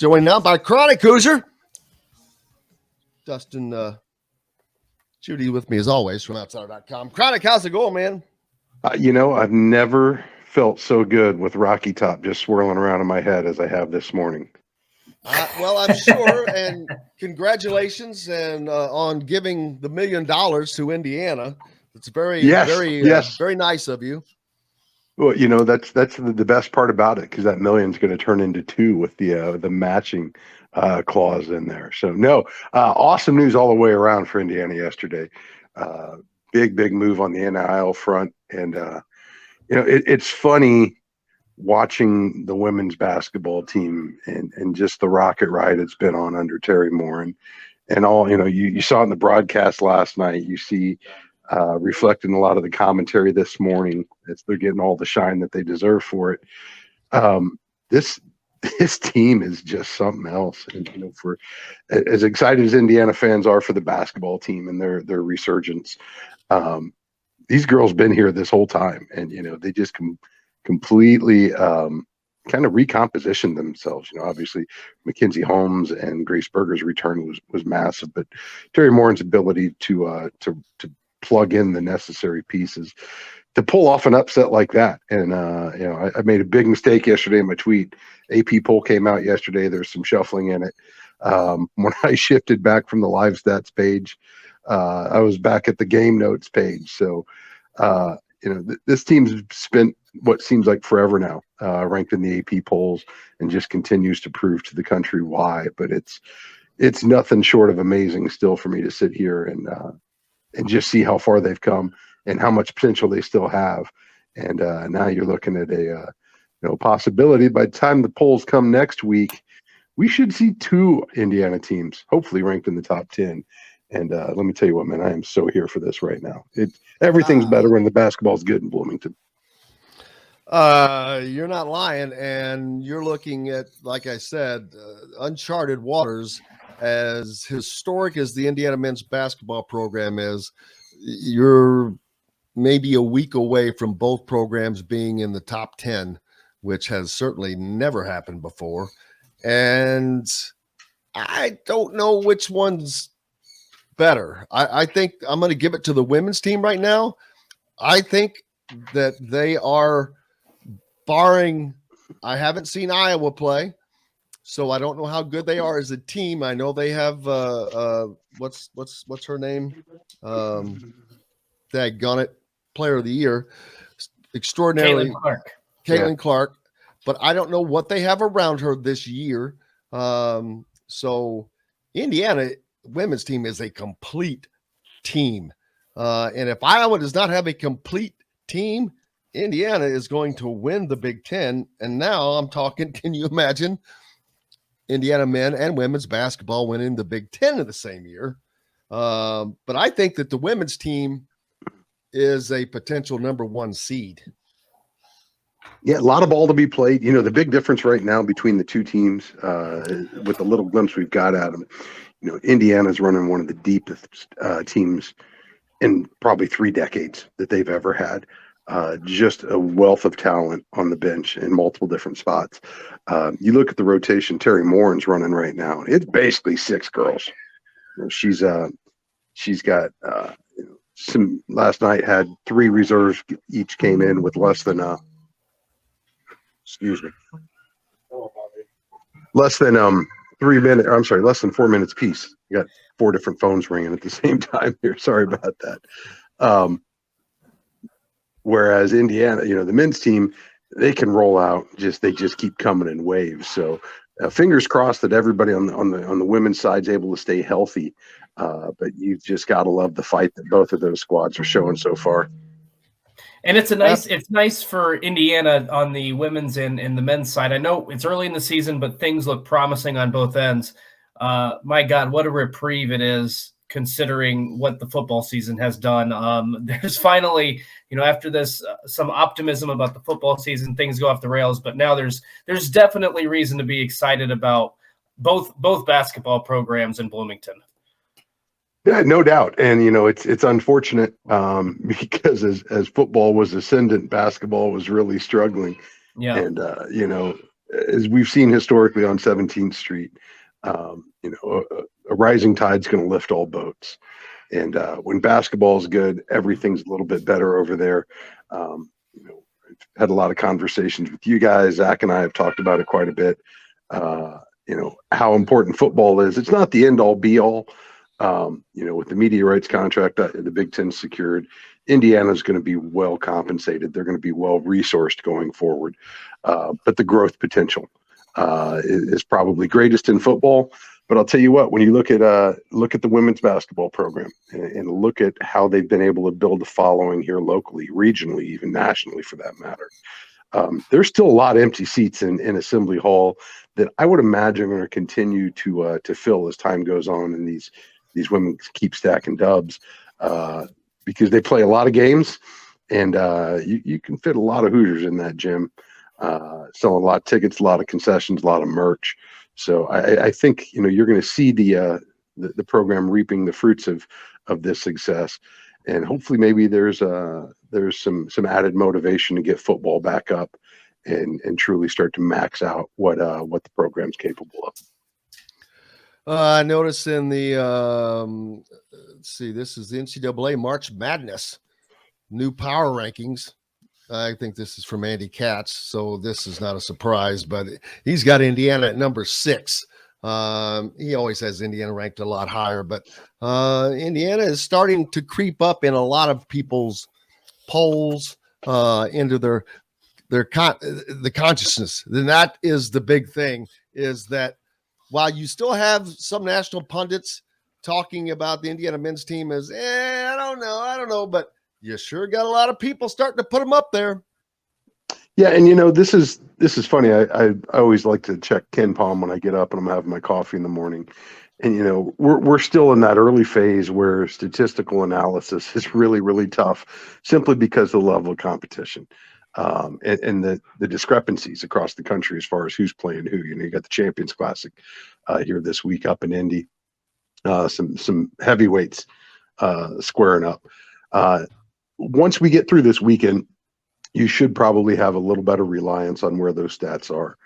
Joined now by Chronic Hoosier. Dustin Judy with me as always from Outsider.com. Chronic, how's it going, man? I've never felt so good with Rocky Top just swirling around in my head as I have this morning. Well, I'm sure, and congratulations and on giving the $1 million to Indiana. It's very nice of you. Well, that's the best part about it, because that million's going to turn into two with the matching clause in there. So no, awesome news all the way around for Indiana yesterday. Big move on the NIL front, and it's funny watching the women's basketball team and just the rocket ride it's been on under Terry Moore and all. You saw it in the broadcast last night. You see reflecting a lot of the commentary this morning. They're getting all the shine that they deserve for it. This team is just something else. And for as excited as Indiana fans are for the basketball team and their resurgence, these girls been here this whole time, and they just completely kind of recompositioned themselves. Obviously Mackenzie Holmes and Grace Berger's return was massive, but Terry Morin's ability to plug in the necessary pieces to pull off an upset like that. And I made a big mistake yesterday in my tweet. AP poll came out yesterday. There's some shuffling in it. When I shifted back from the live stats page, I was back at the game notes page. So this team's spent what seems like forever now, ranked in the AP polls, and just continues to prove to the country why. But it's nothing short of amazing still for me to sit here and just see how far they've come and how much potential they still have. And now you're looking at a possibility. By the time the polls come next week, we should see two Indiana teams hopefully ranked in the top 10. And let me tell you what, man, I am so here for this right now. Everything's better when the basketball's good in Bloomington. You're not lying, and you're looking at, like I said, uncharted waters. As historic as the Indiana men's basketball program is, you're maybe a week away from both programs being in the top 10, which has certainly never happened before. And I don't know which one's better. I think I'm going to give it to the women's team right now. I think that they are, barring, I haven't seen Iowa play, so I don't know how good they are as a team. I know they have what's her name? Daggone it, Player of the Year, extraordinarily Caitlin Clark. But I don't know what they have around her this year. So Indiana women's team is a complete team. And if Iowa does not have a complete team, Indiana is going to win the Big Ten. And now I'm talking, can you imagine Indiana men and women's basketball winning the Big Ten in the same year? But I think that the women's team is a potential number one seed. Yeah, a lot of ball to be played. The big difference right now between the two teams, with the little glimpse we've got at them, Indiana's running one of the deepest teams in probably 3 decades that they've ever had. Just a wealth of talent on the bench in multiple different spots. You look at the rotation Terry Morin's running right now. It's basically 6 girls. She's got some. Last night had 3 reserves. Each came in with less than less than 3 minutes. I'm sorry, less than 4 minutes piece. You got 4 different phones ringing at the same time here. Sorry about that. Whereas Indiana, the men's team, they can roll out. They just keep coming in waves. So fingers crossed that everybody on the women's side is able to stay healthy. But you've just got to love the fight that both of those squads are showing so far. And it's nice for Indiana on the women's and the men's side. I know it's early in the season, but things look promising on both ends. My God, what a reprieve it is, considering what the football season has done. There's finally, after this, some optimism about the football season. Things go off the rails, but now there's definitely reason to be excited about both basketball programs in Bloomington. Yeah, no doubt. And, it's unfortunate because as football was ascendant, basketball was really struggling. Yeah. And, as we've seen historically on 17th Street, a rising tide's going to lift all boats. And when basketball is good, everything's a little bit better over there. I've had a lot of conversations with you guys. Zach and I have talked about it quite a bit. How important football is. It's not the end all be all. With the media rights contract that the Big Ten secured, Indiana's going to be well compensated. They're going to be well resourced going forward. But the growth potential is probably greatest in football. But I'll tell you what, when you look at the women's basketball program and look at how they've been able to build a following here locally, regionally, even nationally for that matter, there's still a lot of empty seats in Assembly Hall that I would imagine are going to continue to fill as time goes on, and these women keep stacking dubs because they play a lot of games, and you can fit a lot of Hoosiers in that gym, selling a lot of tickets, a lot of concessions, a lot of merch. So I think you're going to see the program reaping the fruits of this success, and hopefully maybe there's some added motivation to get football back up and truly start to max out what the program's capable of. I noticed in the let's see, this is the NCAA March Madness new power rankings. I think this is from Andy Katz, so this is not a surprise, but he's got Indiana at number 6. He always has Indiana ranked a lot higher, but Indiana is starting to creep up in a lot of people's polls into the consciousness. And that is the big thing, is that while you still have some national pundits talking about the Indiana men's team as, I don't know, but you sure got a lot of people starting to put them up there. Yeah, and this is funny. I always like to check Ken Palm when I get up and I'm having my coffee in the morning. And we're still in that early phase where statistical analysis is really, really tough, simply because of the level of competition and the discrepancies across the country as far as who's playing who. You got the Champions Classic here this week up in Indy. Some heavyweights squaring up. Once we get through this weekend, you should probably have a little better reliance on where those stats are.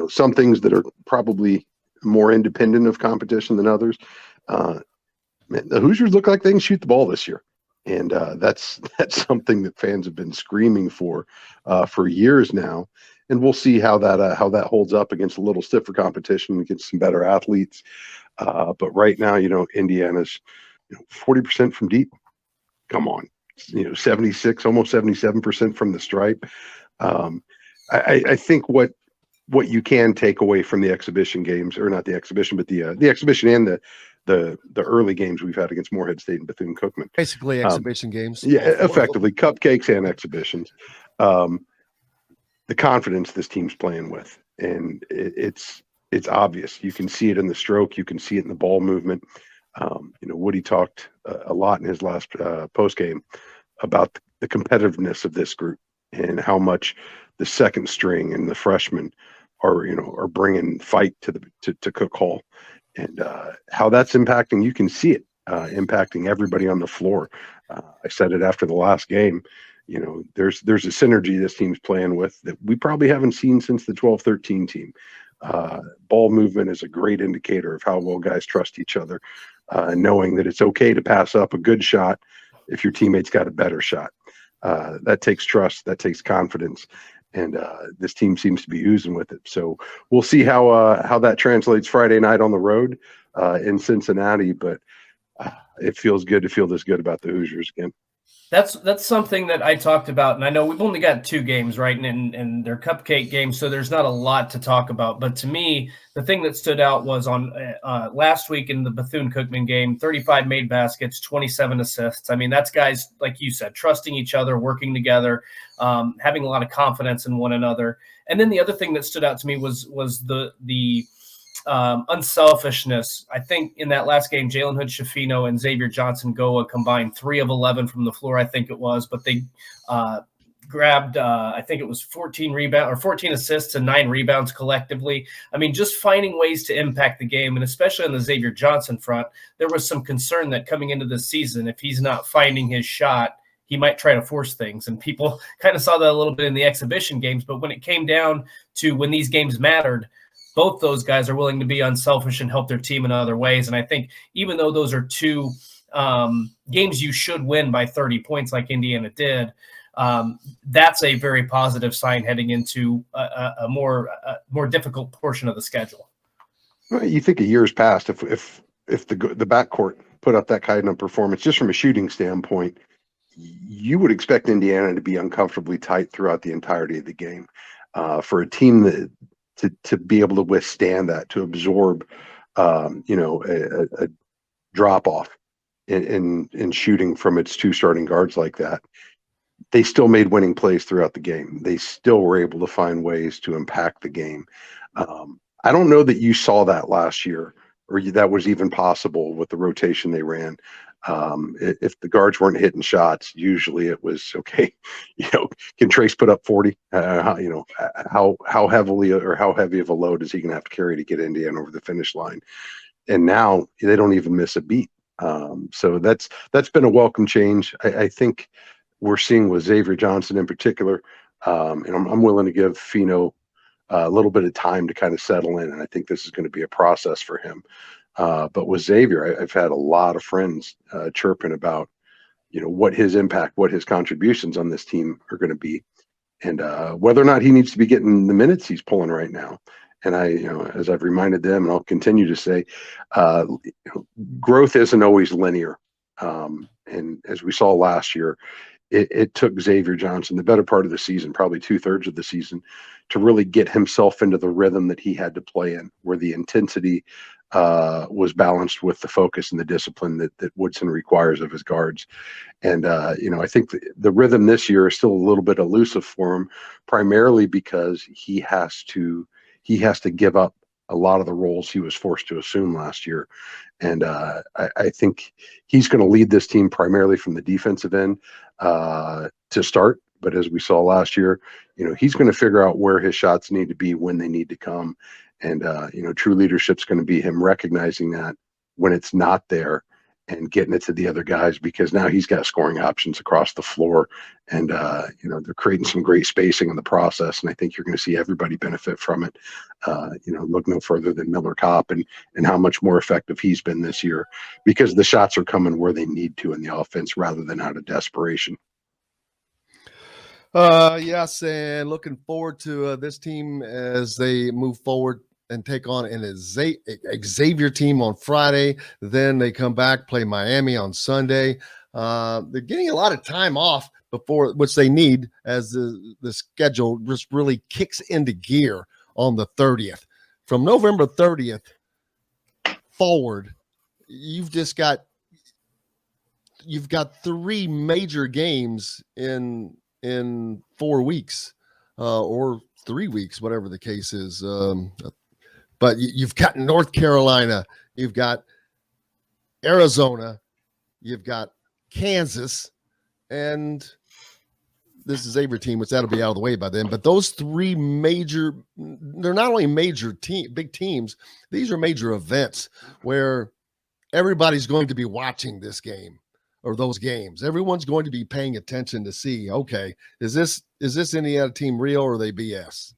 Some things that are probably more independent of competition than others. The Hoosiers look like they can shoot the ball this year, and that's something that fans have been screaming for years now. And we'll see how that holds up against a little stiffer competition, against some better athletes. But right now, Indiana's 40% from deep. Come on. 76, almost 77% from the stripe. I think what you can take away from the exhibition games, or not the exhibition, but the exhibition and the early games we've had against Morehead State and Bethune-Cookman. Basically exhibition games. Yeah, effectively cupcakes and exhibitions. The confidence this team's playing with, and it's obvious. You can see it in the stroke. You can see it in the ball movement. Woody talked a lot in his last post game about the competitiveness of this group and how much the second string and the freshmen are bringing fight to Cook Hall, and how that's impacting. You can see it impacting everybody on the floor. I said it after the last game. There's a synergy this team's playing with that we probably haven't seen since the 12-13 team. Ball movement is a great indicator of how well guys trust each other, knowing that it's okay to pass up a good shot if your teammate's got a better shot. That takes trust, that takes confidence, and this team seems to be oozing with it. So we'll see how that translates Friday night on the road in Cincinnati, but it feels good to feel this good about the Hoosiers again. That's something that I talked about, and I know we've only got 2 games, right, and they're cupcake games, so there's not a lot to talk about. But to me, the thing that stood out was on last week in the Bethune-Cookman game, 35 made baskets, 27 assists. I mean, that's guys, like you said, trusting each other, working together, having a lot of confidence in one another. And then the other thing that stood out to me was the unselfishness. I think in that last game, Jalen Hood-Schifino and Xavier Johnson-Goa combined 3 of 11 from the floor, I think it was, but they grabbed, I think it was 14 assists and 9 rebounds collectively. I mean, just finding ways to impact the game, and especially on the Xavier Johnson front, there was some concern that coming into this season, if he's not finding his shot he might try to force things. And people kind of saw that a little bit in the exhibition games. But when it came down to when these games mattered, both those guys are willing to be unselfish and help their team in other ways. And I think even though those are two games you should win by 30 points like Indiana did, that's a very positive sign heading into a more difficult portion of the schedule. Well, you think of years past, if the backcourt put up that kind of performance, just from a shooting standpoint, you would expect Indiana to be uncomfortably tight throughout the entirety of the game. For a team that to be able to withstand that, to absorb, a drop off in shooting from its two starting guards like that, they still made winning plays throughout the game. They still were able to find ways to impact the game. I don't know that you saw that last year, or that was even possible with the rotation they ran. If the guards weren't hitting shots, usually it was okay. Can Trace put up 40? How heavily or how heavy of a load is he going to have to carry to get Indiana over the finish line? And now they don't even miss a beat. So that's been a welcome change. I think we're seeing with Xavier Johnson in particular, and I'm willing to give Fino a little bit of time to kind of settle in, and I think this is going to be a process for him. But with Xavier, I've had a lot of friends chirping about, what his impact, what his contributions on this team are going to be, and whether or not he needs to be getting the minutes he's pulling right now. And as I've reminded them, and I'll continue to say, growth isn't always linear. And as we saw last year, it took Xavier Johnson the better part of the season, probably 2/3 of the season, to really get himself into the rhythm that he had to play in, where the intensity was balanced with the focus and the discipline that Woodson requires of his guards. And, I think the rhythm this year is still a little bit elusive for him, primarily because he has to give up a lot of the roles he was forced to assume last year. And I think he's going to lead this team primarily from the defensive end to start. But as we saw last year, he's going to figure out where his shots need to be when they need to come. And, true leadership's going to be him recognizing that when it's not there and getting it to the other guys, because now he's got scoring options across the floor. And, they're creating some great spacing in the process. And I think you're going to see everybody benefit from it. Look no further than Miller Kopp and how much more effective he's been this year, because the shots are coming where they need to in the offense rather than out of desperation. Yes, and looking forward to this team as they move forward and take on an Xavier team on Friday. Then they come back, play Miami on Sunday. They're getting a lot of time off before, which they need, as the schedule just really kicks into gear on the 30th. From November 30th forward, you've got 3 major games in 4 weeks, or 3 weeks, whatever the case is. But you've got North Carolina, you've got Arizona, you've got Kansas, and this is Xavier team, which that'll be out of the way by then. But those 3 major, they're not only big teams, these are major events where everybody's going to be watching this game or those games. Everyone's going to be paying attention to see, okay, is this Indiana team real or are they BS?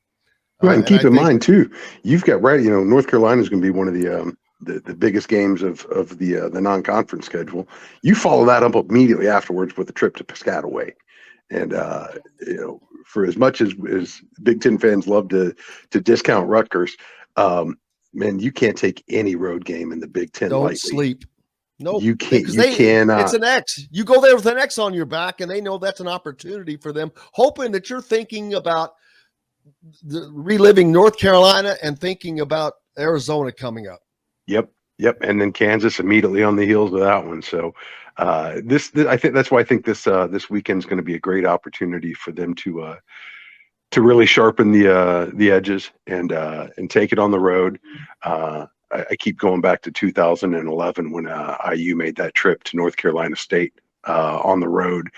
Right, and keep in mind too, you've got North Carolina is going to be one of the biggest games of the non-conference schedule. You follow that up immediately afterwards with a trip to Piscataway, and for as much as Big Ten fans love to discount Rutgers, man, you can't take any road game in the Big Ten lightly. Don't sleep. No, you can't. You cannot. It's an X. You go there with an X on your back, and they know that's an opportunity for them, hoping that you're thinking about reliving North Carolina and thinking about Arizona coming up. Yep. And then Kansas immediately on the heels of that one. So this I think that's why I think this weekend is going to be a great opportunity for them to really sharpen the edges and take it on the road. I keep going back to 2011 when IU made that trip to North Carolina State on the road,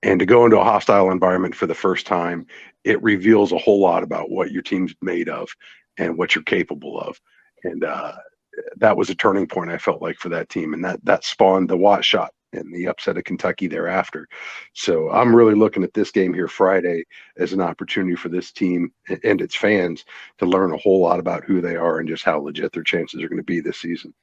and to go into a hostile environment for the first time, it reveals a whole lot about what your team's made of and what you're capable of. And that was a turning point, I felt like, for that team. And that spawned the Watt shot and the upset of Kentucky thereafter. So I'm really looking at this game here Friday as an opportunity for this team and its fans to learn a whole lot about who they are and just how legit their chances are going to be this season.